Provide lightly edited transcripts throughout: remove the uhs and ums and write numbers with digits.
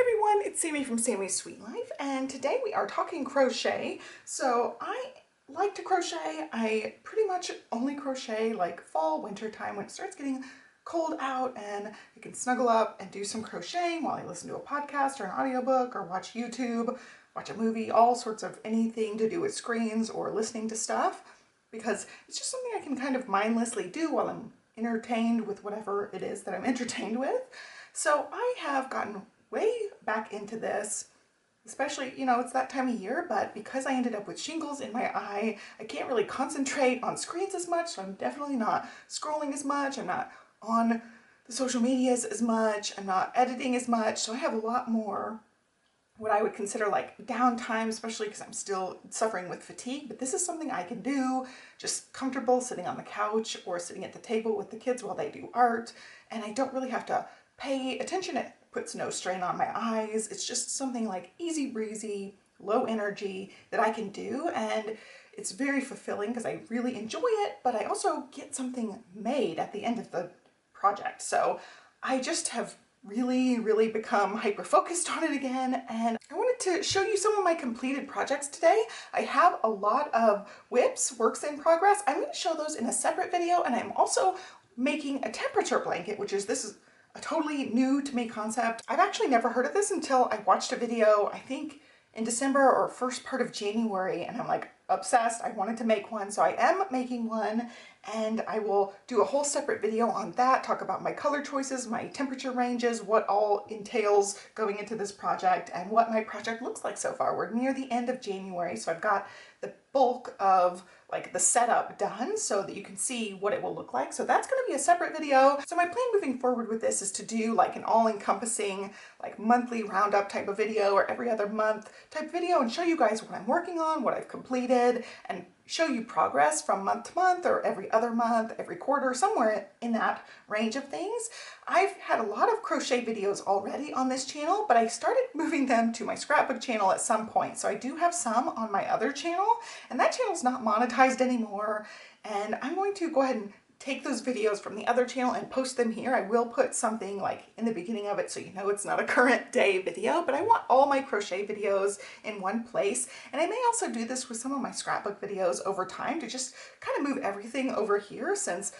everyone, it's Sammy from Sammy's Sweet Life, and today we are talking crochet. So I like to crochet. I pretty much only crochet like fall, winter time when it starts getting cold out and I can snuggle up and do some crocheting while I listen to a podcast or an audiobook or watch YouTube, watch a movie, all sorts of anything to do with screens or listening to stuff, because it's just something I can kind of mindlessly do while I'm entertained with whatever it is that I'm entertained with. So I have gotten way back into this, especially, it's that time of year, but because I ended up with shingles in my eye, I can't really concentrate on screens as much, so I'm definitely not scrolling as much, I'm not on the social medias as much, I'm not editing as much, so I have a lot more what I would consider like downtime, especially because I'm still suffering with fatigue, but this is something I can do, just comfortable sitting on the couch or sitting at the table with the kids while they do art, and I don't really have to pay attention. It puts no strain on my eyes. It's just something like easy breezy, low energy that I can do, and it's very fulfilling because I really enjoy it, but I also get something made at the end of the project. So I just have really become hyper focused on it again, and I wanted to show you some of my completed projects today. I have a lot of WIPs, works in progress. I'm going to show those in a separate video, and I'm also making a temperature blanket, this is a totally new to me concept. I've actually never heard of this until I watched a video, I think in December or first part of January, and I'm like obsessed. I wanted to make one, so I am making one, and I will do a whole separate video on that, talk about my color choices, my temperature ranges, what all entails going into this project, and what my project looks like so far. We're near the end of January, so I've got the bulk of like the setup done so that you can see what it will look like. So that's going to be a separate video. So my plan moving forward with this is to do like an all-encompassing like monthly roundup type of video or every other month type video and show you guys what I'm working on, what I've completed, and show you progress from month to month or every other month, every quarter, somewhere in that range of things. I've had a lot of crochet videos already on this channel, but I started moving them to my scrapbook channel at some point. So I do have some on my other channel, and that channel's not monetized anymore. And I'm going to go ahead and take those videos from the other channel and post them here. I will put something like in the beginning of it so you know it's not a current day video, but I want all my crochet videos in one place. And I may also do this with some of my scrapbook videos over time to just kind of move everything over here, since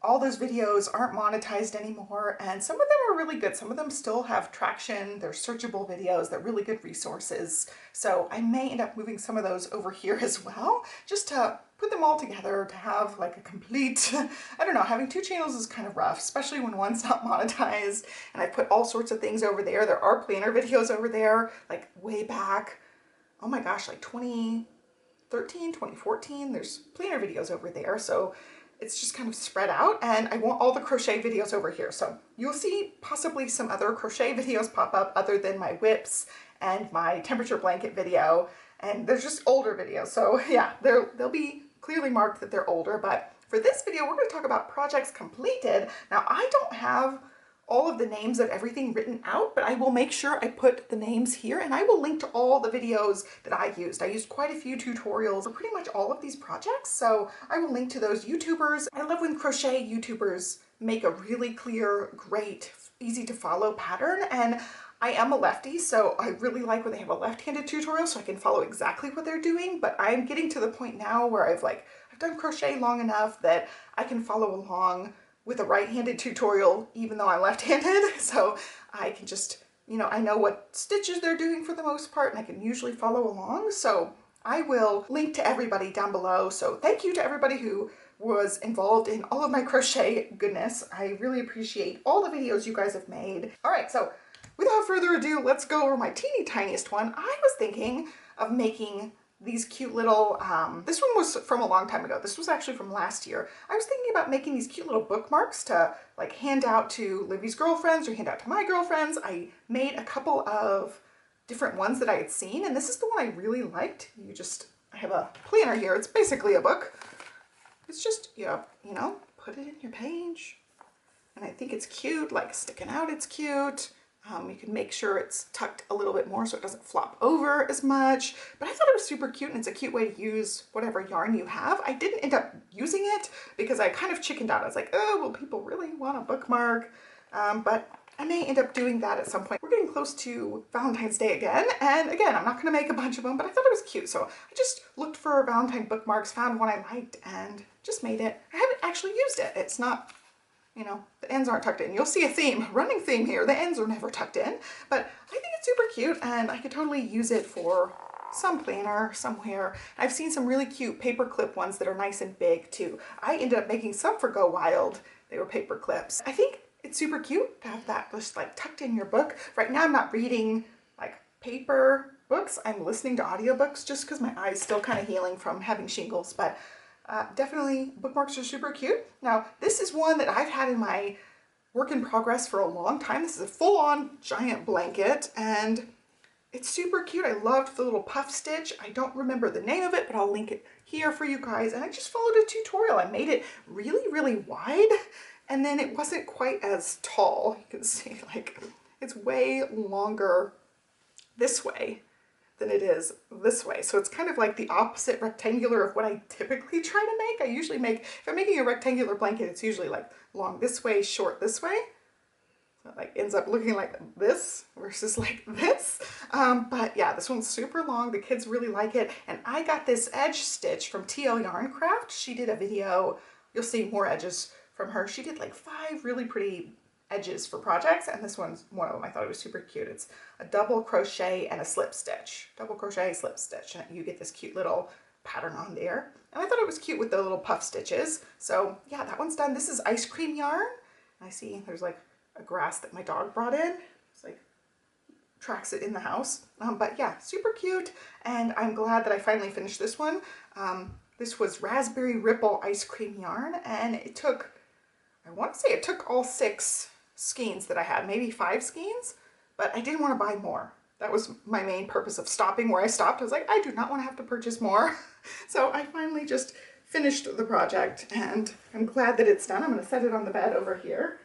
all those videos aren't monetized anymore, and some of them are really good. Some of them still have traction. They're searchable videos. They're really good resources. So I may end up moving some of those over here as well, just to put them all together to have like a complete, I don't know, having two channels is kind of rough, especially when one's not monetized. And I put all sorts of things over there. There are planner videos over there, like way back, oh my gosh, like 2013, 2014, there's planner videos over there. So it's just kind of spread out, and I want all the crochet videos over here. So you'll see possibly some other crochet videos pop up other than my WIPs and my temperature blanket video, and there's just older videos. So yeah, they'll be clearly marked that they're older, but for this video, we're going to talk about projects completed. Now, I don't have all of the names of everything written out, but I will make sure I put the names here, and I will link to all the videos that I used. I used quite a few tutorials for pretty much all of these projects, so I will link to those YouTubers. I love when crochet YouTubers make a really clear, great, easy to follow pattern, and I am a lefty, so I really like when they have a left-handed tutorial so I can follow exactly what they're doing, but I'm getting to the point now where I've done crochet long enough that I can follow along with a right-handed tutorial, even though I'm left-handed. So I can just, I know what stitches they're doing for the most part, and I can usually follow along. So I will link to everybody down below. So thank you to everybody who was involved in all of my crochet goodness. I really appreciate all the videos you guys have made. All right, so without further ado, let's go over my teeny tiniest one. I was thinking of making these cute little, this one was from a long time ago. This was actually from last year. I was thinking about making these cute little bookmarks to like hand out to Livy's girlfriends or hand out to my girlfriends. I made a couple of different ones that I had seen, and this is the one I really liked. I have a planner here. It's basically a book. It's just, put it in your page. And I think it's cute, like sticking out, it's cute. You can make sure it's tucked a little bit more so it doesn't flop over as much. But I thought it was super cute, and it's a cute way to use whatever yarn you have. I didn't end up using it because I kind of chickened out. I was like, oh, well, people really want a bookmark. But I may end up doing that at some point. We're getting close to Valentine's Day again, and again, I'm not going to make a bunch of them, but I thought it was cute, so I just looked for Valentine bookmarks, found one I liked, and just made it. I haven't actually used it. It's not, you know, the ends aren't tucked in. You'll see a theme, running theme here. The ends are never tucked in, but I think it's super cute, and I could totally use it for some planner somewhere. I've seen some really cute paper clip ones that are nice and big too. I ended up making some for Go Wild. They were paper clips. I think it's super cute to have that just like tucked in your book. Right now I'm not reading like paper books. I'm listening to audiobooks just because my eye's still kind of healing from having shingles, but definitely bookmarks are super cute. Now this is one that I've had in my work in progress for a long time. This is a full-on giant blanket and it's super cute. I loved the little puff stitch. I don't remember the name of it, but I'll link it here for you guys. And I just followed a tutorial. I made it really, really wide, and then it wasn't quite as tall. You can see like it's way longer this way than it is this way. So it's kind of like the opposite rectangular of what I typically try to make. I usually make, if I'm making a rectangular blanket, it's usually like long this way, short this way. So it like ends up looking like this versus like this. But yeah, this one's super long. The kids really like it. And I got this edge stitch from TL Yarn Craft. She did a video. You'll see more edges from her. She did like 5 really pretty edges for projects, and this one's one of them. I thought it was super cute. It's a double crochet and a slip stitch. Double crochet, slip stitch, and you get this cute little pattern on there. And I thought it was cute with the little puff stitches. So yeah, that one's done. This is ice cream yarn. I see there's like a grass that my dog brought in. It's like tracks it in the house. But yeah, super cute. And I'm glad that I finally finished this one. This was raspberry ripple ice cream yarn, and it took, I want to say it took all 6 skeins that I had, maybe 5 skeins, but I didn't want to buy more. That was my main purpose of stopping where I stopped. I was like, I do not want to have to purchase more. So I finally just finished the project, and I'm glad that it's done. I'm going to set it on the bed over here.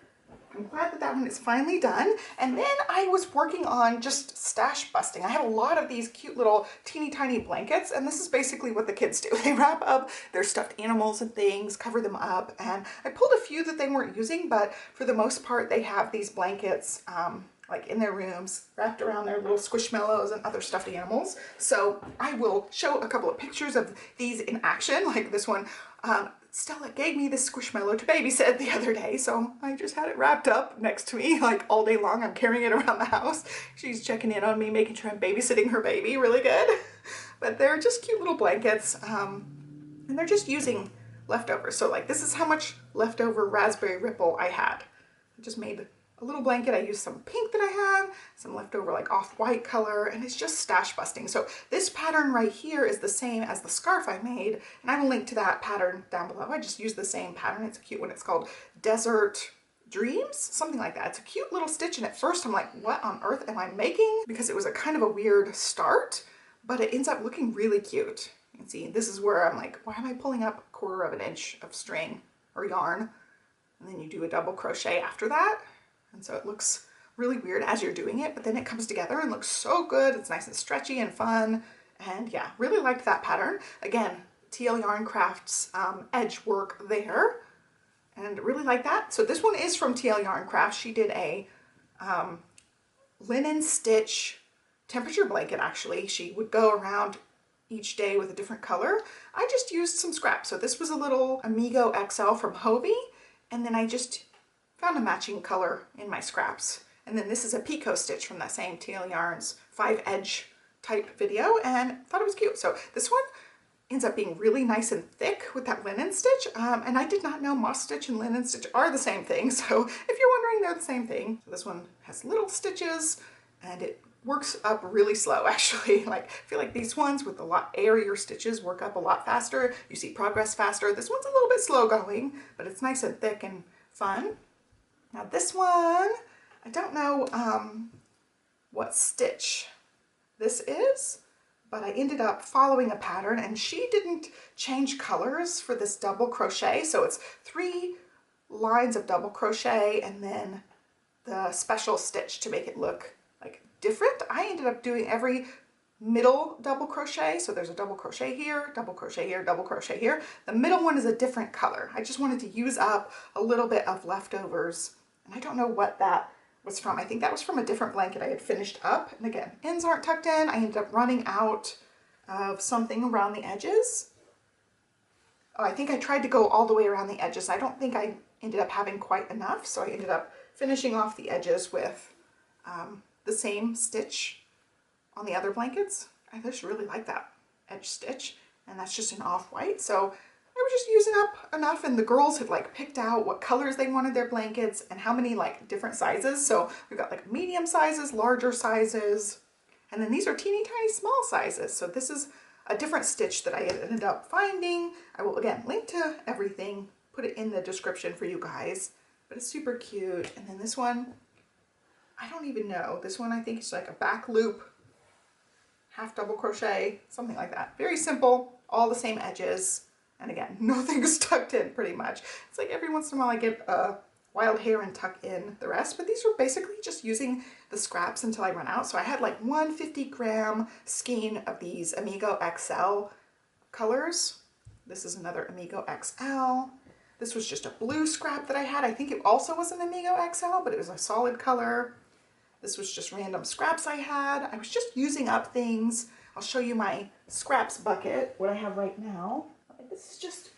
I'm glad that that one is finally done. And then I was working on just stash busting. I have a lot of these cute little teeny tiny blankets, and this is basically what the kids do. They wrap up their stuffed animals and things, cover them up, and I pulled a few that they weren't using, but for the most part they have these blankets like in their rooms, wrapped around their little squishmallows and other stuffed animals. So I will show a couple of pictures of these in action, like this one. Stella gave me this squishmallow to babysit the other day, so I just had it wrapped up next to me like all day long. I'm carrying it around the house. She's checking in on me, making sure I'm babysitting her baby really good. But they're just cute little blankets, and they're just using leftovers. So like this is how much leftover raspberry ripple I had. I just made a little blanket. I used some pink that I had, some leftover like off-white color, and it's just stash busting. So this pattern right here is the same as the scarf I made, and I will link to that pattern down below. I just used the same pattern. It's a cute one. It's called Desert Dreams, something like that. It's a cute little stitch, and at first I'm like, what on earth am I making? Because it was a kind of a weird start, but it ends up looking really cute. You can see this is where I'm like, why am I pulling up 1/4 of an inch of string or yarn? And then you do a double crochet after that. And so it looks really weird as you're doing it, but then it comes together and looks so good. It's nice and stretchy and fun. And yeah, really liked that pattern. Again, TL Yarn Craft's edge work there, and really like that. So this one is from TL Yarn Craft. She did a linen stitch temperature blanket, actually. She would go around each day with a different color. I just used some scraps. So this was a little Amigo XL from Hobie, and then I just found a matching color in my scraps. And then this is a picot stitch from that same TL Yarns 5 edge type video, and thought it was cute. So this one ends up being really nice and thick with that linen stitch. And I did not know moss stitch and linen stitch are the same thing. So if you're wondering, they're the same thing. So this one has little stitches, and it works up really slow, actually. Like, I feel like these ones with a lot airier stitches work up a lot faster. You see progress faster. This one's a little bit slow going, but it's nice and thick and fun. Now this one, I don't know what stitch this is, but I ended up following a pattern, and she didn't change colors for this double crochet. So it's 3 lines of double crochet and then the special stitch to make it look like different. I ended up doing every middle double crochet. So there's a double crochet here, double crochet here, double crochet here. The middle one is a different color. I just wanted to use up a little bit of leftovers, and I don't know what that was from. I think that was from a different blanket I had finished up. And again, ends aren't tucked in. I ended up running out of something around the edges. Oh, I think I tried to go all the way around the edges. I don't think I ended up having quite enough, so I ended up finishing off the edges with the same stitch on the other blankets. I just really like that edge stitch, and that's just an off-white. So I was just using up enough, and the girls had like picked out what colors they wanted their blankets and how many like different sizes. So we've got like medium sizes, larger sizes, and then these are teeny tiny small sizes. So this is a different stitch that I ended up finding. I will again link to everything, put it in the description for you guys, but it's super cute. And then this one, I don't even know. This one I think is like a back loop, half double crochet, something like that. Very simple, all the same edges. And again, nothing's tucked in pretty much. It's like every once in a while I get a wild hair and tuck in the rest, but these are basically just using the scraps until I run out. So I had like 150-gram skein of these Amigo XL colors. This is another Amigo XL. This was just a blue scrap that I had. I think it also was an Amigo XL, but it was a solid color. This was just random scraps I had. I was just using up things. I'll show you my scraps bucket, what I have right now. This is just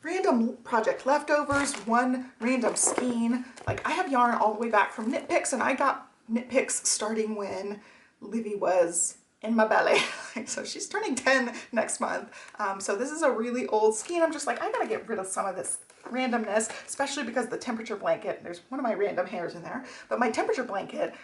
random project leftovers, one random skein. Like I have yarn all the way back from Knit Picks, and I got Knit Picks starting when Livy was in my belly. So she's turning 10 next month. So this is a really old skein. I'm just like, I gotta get rid of some of this randomness, especially because the temperature blanket, there's one of my random hairs in there, but my temperature blanket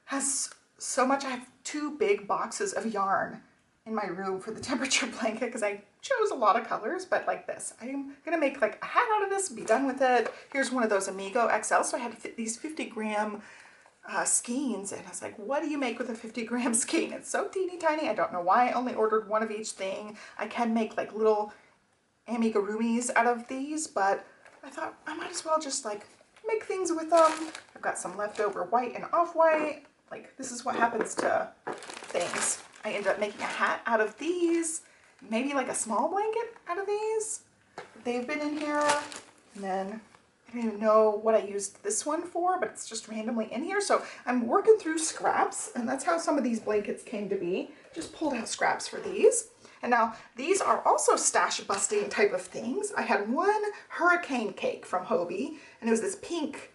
has so much. I have 2 big boxes of yarn in my room for the temperature blanket because I chose a lot of colors, but like this. I'm gonna make like a hat out of this and be done with it. Here's one of those Amigo XL. So I had these 50-gram skeins, and I was like, what do you make with a 50-gram skein? It's so teeny tiny. I don't know why I only ordered one of each thing. I can make like little amigurumis out of these, but I thought I might as well just like make things with them. I've got some leftover white and off-white. Like this is what happens to things. I ended up making a hat out of these, maybe like a small blanket out of these. They've been in here, and then I don't even know what I used this one for, but it's just randomly in here. So I'm working through scraps, and that's how some of these blankets came to be. Just pulled out scraps for these. And now these are also stash busting type of things. I had one hurricane cake from Hobie, and it was this pink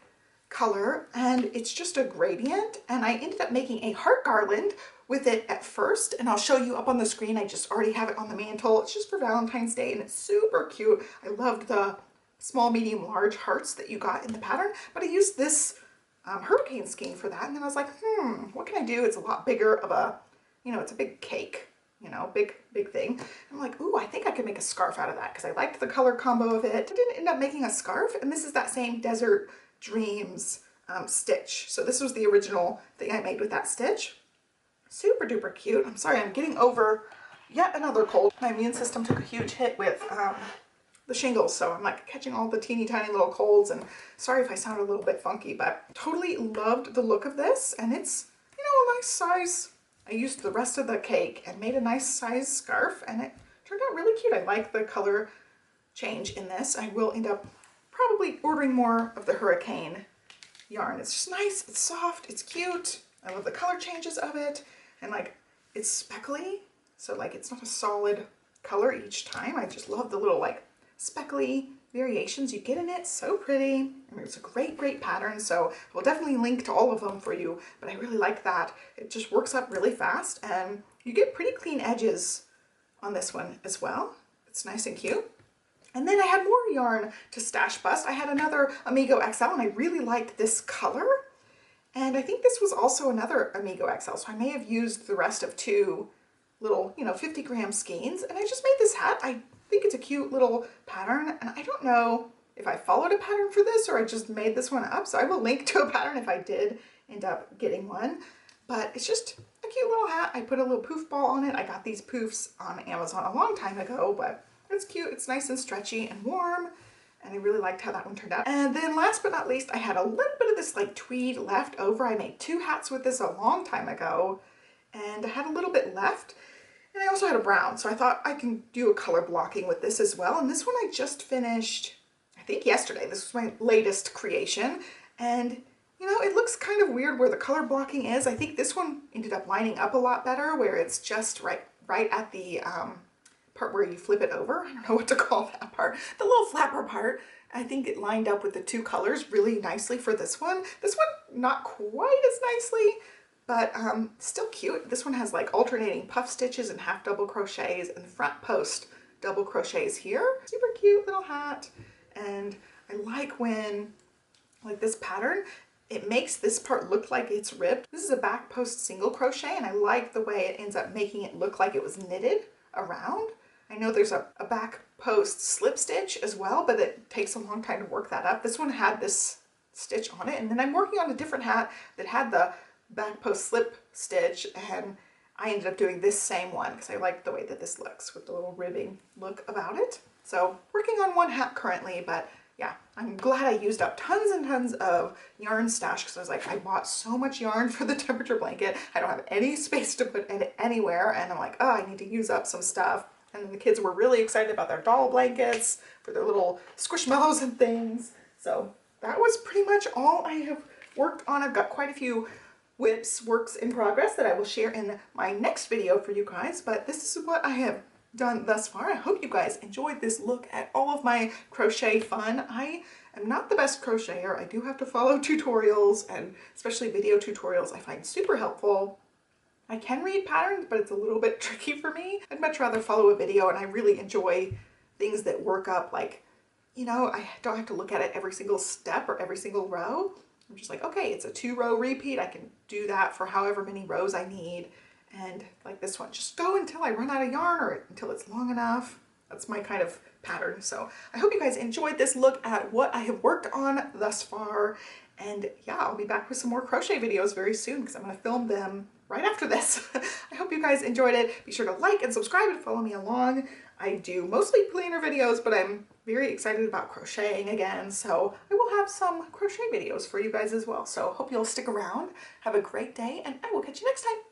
color, and it's just a gradient, and I ended up making a heart garland with it at first, and I'll show you up on the screen. I just already have it on the mantle. It's just for Valentine's Day, and it's super cute. I loved the small, medium, large hearts that you got in the pattern, but I used this hurricane skein for that, and then I was like, what can I do? It's a lot bigger of a, you know, it's a big cake, you know, big thing. And I'm like, ooh, I think I could make a scarf out of that because I liked the color combo of it. I didn't end up making a scarf, and this is that same Desert Dreams stitch. So this was the original thing I made with that stitch. Super duper cute. I'm sorry, I'm getting over yet another cold. My immune system took a huge hit with the shingles, so I'm like catching all the teeny tiny little colds, and sorry if I sound a little bit funky, but totally loved the look of this, and it's, you know, a nice size. I used the rest of the cake and made a nice size scarf, and it turned out really cute. I like the color change in this. I will end up probably ordering more of the hurricane yarn. It's just nice, it's soft, it's cute. I love the color changes of it, and like it's speckly, so like it's not a solid color each time. I just love the little like speckly variations you get in it. So pretty. I mean, it's a great pattern, so we'll definitely link to all of them for you, but I really like that. It just works up really fast, and you get pretty clean edges on this one as well. It's nice and cute. And then I had more yarn to stash bust. I had another Amigo XL, and I really liked this color. And I think this was also another Amigo XL, so I may have used the rest of 2 little, you know, 50-gram skeins. And I just made this hat. I think it's a cute little pattern, and I don't know if I followed a pattern for this or I just made this one up. So I will link to a pattern if I did end up getting one. But it's just a cute little hat. I put a little poof ball on it. I got these poofs on Amazon a long time ago, but it's cute. It's nice and stretchy and warm. And I really liked how that one turned out. And then last but not least, I had a little bit of this like tweed left over. I made 2 hats with this a long time ago, and I had a little bit left. And I also had a brown, so I thought I can do a color blocking with this as well. And this one I just finished, I think yesterday. This was my latest creation, and You know, it looks kind of weird where the color blocking is. I think this one ended up lining up a lot better where it's just right at the part where you flip it over. I don't know what to call that part. The little flapper part. I think it lined up with the two colors really nicely for this one. This one, not quite as nicely, but still cute. This one has like alternating puff stitches and half double crochets and front post double crochets here. Super cute little hat. And I like when, like this pattern, it makes this part look like it's ripped. This is a back post single crochet, and I like the way it ends up making it look like it was knitted around. I know there's a back post slip stitch as well, but it takes a long time to work that up. This one had this stitch on it, and then I'm working on a different hat that had the back post slip stitch, and I ended up doing this same one because I like the way that this looks with the little ribbing look about it. So working on one hat currently, but yeah, I'm glad I used up tons and tons of yarn stash because I was like, I bought so much yarn for the temperature blanket. I don't have any space to put it anywhere, and I'm like, oh, I need to use up some stuff. And then the kids were really excited about their doll blankets for their little squishmallows and things. So that was pretty much all I have worked on. I've got quite a few WIPs, works in progress, that I will share in my next video for you guys, but this is what I have done thus far. I hope you guys enjoyed this look at all of my crochet fun. I am not the best crocheter. I do have to follow tutorials, and especially video tutorials I find super helpful. I can read patterns, but it's a little bit tricky for me. I'd much rather follow a video, and I really enjoy things that work up, like, you know, I don't have to look at it every single step or every single row. I'm just like, okay, it's a 2-row repeat. I can do that for however many rows I need. And like this one, just go until I run out of yarn or until it's long enough. That's my kind of pattern. So I hope you guys enjoyed this look at what I have worked on thus far. And yeah, I'll be back with some more crochet videos very soon because I'm going to film them right after this. I hope you guys enjoyed it. Be sure to like and subscribe and follow me along. I do mostly planner videos, but I'm very excited about crocheting again, so I will have some crochet videos for you guys as well. So hope you'll stick around. Have a great day, and I will catch you next time.